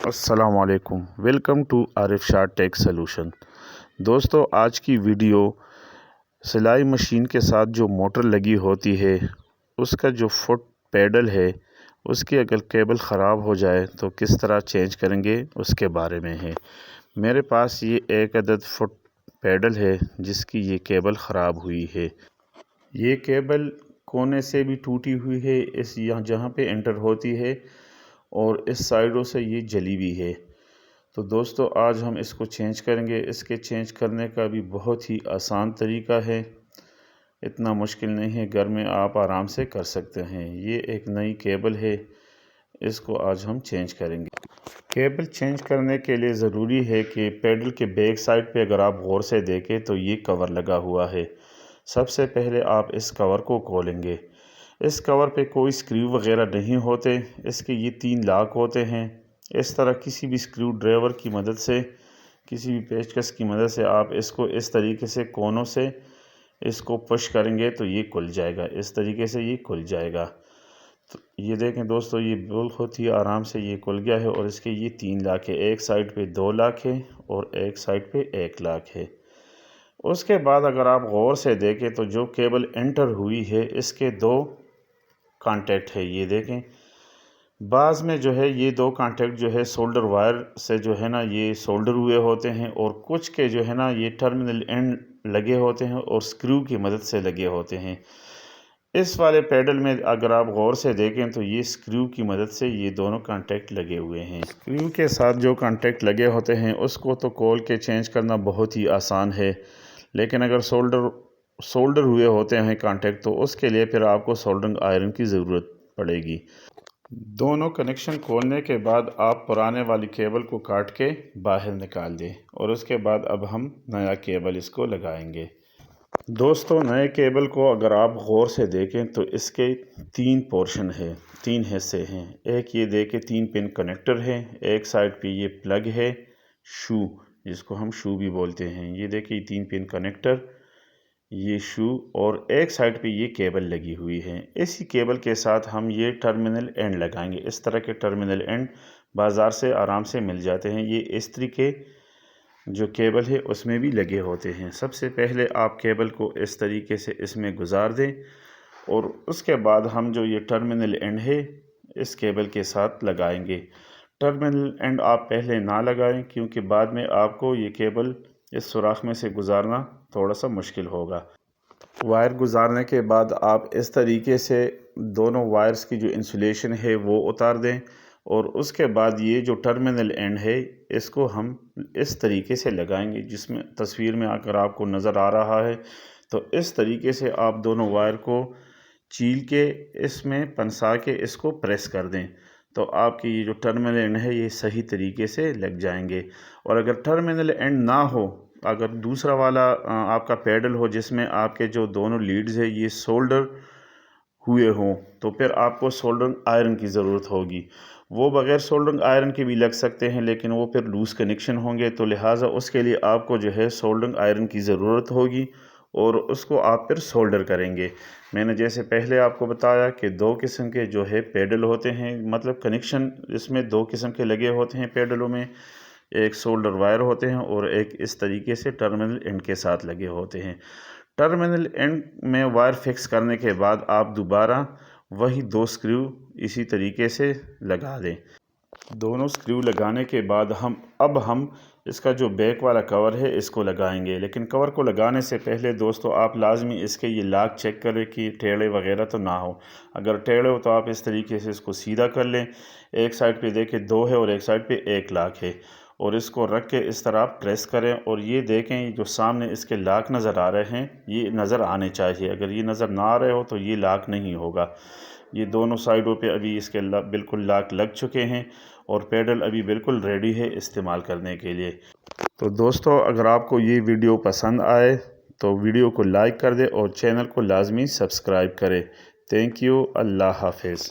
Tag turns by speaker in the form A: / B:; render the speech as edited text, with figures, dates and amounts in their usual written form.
A: السلام علیکم، welcome to Arif Shah tech solution. دوستو، آج کی ویڈیو سلائی مشین کے ساتھ جو موٹر لگی ہوتی ہے اس کا جو فٹ پیڈل ہے اس کی اگر کیبل خراب ہو جائے تو کس طرح چینج کریں گے اس کے بارے میں ہے۔ میرے پاس یہ ایک عدد فٹ پیڈل ہے جس کی یہ کیبل خراب ہوئی ہے۔ یہ کیبل کونے سے بھی ٹوٹی ہوئی ہے، یہاں جہاں پہ انٹر ہوتی ہے، اور اس سائیڈوں سے یہ جلی بھی ہے۔ تو دوستو، آج ہم اس کو چینج کریں گے۔ اس کے چینج کرنے کا بھی بہت ہی آسان طریقہ ہے، اتنا مشکل نہیں ہے، گھر میں آپ آرام سے کر سکتے ہیں۔ یہ ایک نئی کیبل ہے، اس کو آج ہم چینج کریں گے۔ کیبل چینج کرنے کے لیے ضروری ہے کہ پیڈل کے بیک سائیڈ پہ اگر آپ غور سے دیکھیں تو یہ کور لگا ہوا ہے۔ سب سے پہلے آپ اس کور کو کھولیں گے۔ اس کور پہ کوئی سکریو وغیرہ نہیں ہوتے، اس کے یہ 3 لاک ہوتے ہیں۔ اس طرح کسی بھی سکریو ڈرائیور کی مدد سے، کسی بھی پیچکس کی مدد سے آپ اس کو اس طریقے سے کونوں سے اس کو پش کریں گے تو یہ کھل جائے گا۔ اس طریقے سے یہ کھل جائے گا۔ تو یہ دیکھیں دوستو، یہ بہت ہی آرام سے یہ کھل گیا ہے، اور اس کے یہ 3 لاک ہے۔ ایک سائیڈ پہ 2 لاک ہے اور ایک سائیڈ پہ 1 لاک ہے۔ اس کے بعد اگر آپ غور سے دیکھیں تو جو کیبل انٹر ہوئی ہے اس کے 2 کانٹیکٹ ہے۔ یہ دیکھیں، بعض میں جو ہے یہ 2 کانٹیکٹ جو ہے سولڈر وائر سے جو ہے نا یہ سولڈر ہوئے ہوتے ہیں، اور کچھ کے جو ہے نا یہ ٹرمینل اینڈ لگے ہوتے ہیں اور سکریو کی مدد سے لگے ہوتے ہیں۔ اس والے پیڈل میں اگر آپ غور سے دیکھیں تو یہ سکریو کی مدد سے یہ دونوں کانٹیکٹ لگے ہوئے ہیں۔ سکریو کے ساتھ جو کانٹیکٹ لگے ہوتے ہیں اس کو تو کھول کے چینج کرنا بہت ہی آسان ہے، لیکن اگر سولڈر ہوئے ہوتے ہیں کانٹیکٹ تو اس کے لیے پھر آپ کو سولڈرنگ آئرن کی ضرورت پڑے گی۔ دونوں کنیکشن کھولنے کے بعد آپ پرانے والی کیبل کو کاٹ کے باہر نکال دیں، اور اس کے بعد اب ہم نیا کیبل اس کو لگائیں گے۔ دوستو، نئے کیبل کو اگر آپ غور سے دیکھیں تو اس کے 3 پورشن ہے، 3 حصے ہیں۔ ایک یہ دیکھیں 3 پن کنیکٹر ہے، ایک سائیڈ پہ یہ پلگ ہے، شو جس کو ہم شو بھی بولتے ہیں۔ یہ دیکھیں 3 پن کنیکٹر، یہ شو، اور ایک سائیڈ پہ یہ کیبل لگی ہوئی ہے۔ اسی کیبل کے ساتھ ہم یہ ٹرمینل اینڈ لگائیں گے۔ اس طرح کے ٹرمینل اینڈ بازار سے آرام سے مل جاتے ہیں، یہ اس طریقے جو کیبل ہے اس میں بھی لگے ہوتے ہیں۔ سب سے پہلے آپ کیبل کو اس طریقے سے اس میں گزار دیں، اور اس کے بعد ہم جو یہ ٹرمینل اینڈ ہے اس کیبل کے ساتھ لگائیں گے۔ ٹرمینل اینڈ آپ پہلے نہ لگائیں، کیونکہ بعد میں آپ کو یہ کیبل اس سوراخ میں سے گزارنا تھوڑا سا مشکل ہوگا۔ وائر گزارنے کے بعد آپ اس طریقے سے دونوں وائرز کی جو انسولیشن ہے وہ اتار دیں، اور اس کے بعد یہ جو ٹرمینل اینڈ ہے اس کو ہم اس طریقے سے لگائیں گے، جس میں تصویر میں اگر آپ کو نظر آ رہا ہے تو اس طریقے سے آپ دونوں وائر کو چیل کے اس میں پنسا کے اس کو پریس کر دیں، تو آپ کی یہ جو ٹرمینل اینڈ ہے یہ صحیح طریقے سے لگ جائیں گے۔ اور اگر ٹرمینل اینڈ نہ ہو، اگر دوسرا والا آپ کا پیڈل ہو جس میں آپ کے جو دونوں لیڈز ہیں یہ سولڈر ہوئے ہوں، تو پھر آپ کو سولڈرنگ آئرن کی ضرورت ہوگی۔ وہ بغیر سولڈرنگ آئرن کے بھی لگ سکتے ہیں، لیکن وہ پھر لوز کنیکشن ہوں گے، تو لہٰذا اس کے لیے آپ کو جو ہے سولڈرنگ آئرن کی ضرورت ہوگی، اور اس کو آپ پھر سولڈر کریں گے۔ میں نے جیسے پہلے آپ کو بتایا کہ 2 قسم کے جو ہے پیڈل ہوتے ہیں، مطلب کنیکشن اس میں 2 قسم کے لگے ہوتے ہیں پیڈلوں میں، ایک سولڈر وائر ہوتے ہیں اور ایک اس طریقے سے ٹرمینل اینڈ کے ساتھ لگے ہوتے ہیں۔ ٹرمینل اینڈ میں وائر فکس کرنے کے بعد آپ دوبارہ وہی 2 سکریو اسی طریقے سے لگا دیں۔ دونوں سکریو لگانے کے بعد اب ہم اس کا جو بیک والا کور ہے اس کو لگائیں گے، لیکن کور کو لگانے سے پہلے دوستو آپ لازمی اس کے یہ لاک چیک کریں کہ ٹیڑے وغیرہ تو نہ ہو۔ اگر ٹیڑے ہو تو آپ اس طریقے سے اس کو سیدھا کر لیں۔ ایک سائیڈ پہ دیکھیں 2 ہے اور ایک سائیڈ پہ 1 لاک ہے، اور اس کو رکھ کے اس طرح آپ پریس کریں، اور یہ دیکھیں جو سامنے اس کے لاک نظر آ رہے ہیں یہ نظر آنے چاہیے۔ اگر یہ نظر نہ آ رہے ہو تو یہ لاک نہیں ہوگا۔ یہ دونوں سائیڈوں پہ ابھی اس کے بالکل لاک لگ چکے ہیں، اور پیڈل ابھی بالکل ریڈی ہے استعمال کرنے کے لیے۔ تو دوستو، اگر آپ کو یہ ویڈیو پسند آئے تو ویڈیو کو لائک کر دیں اور چینل کو لازمی سبسکرائب کریں۔ تھینک یو، اللہ حافظ۔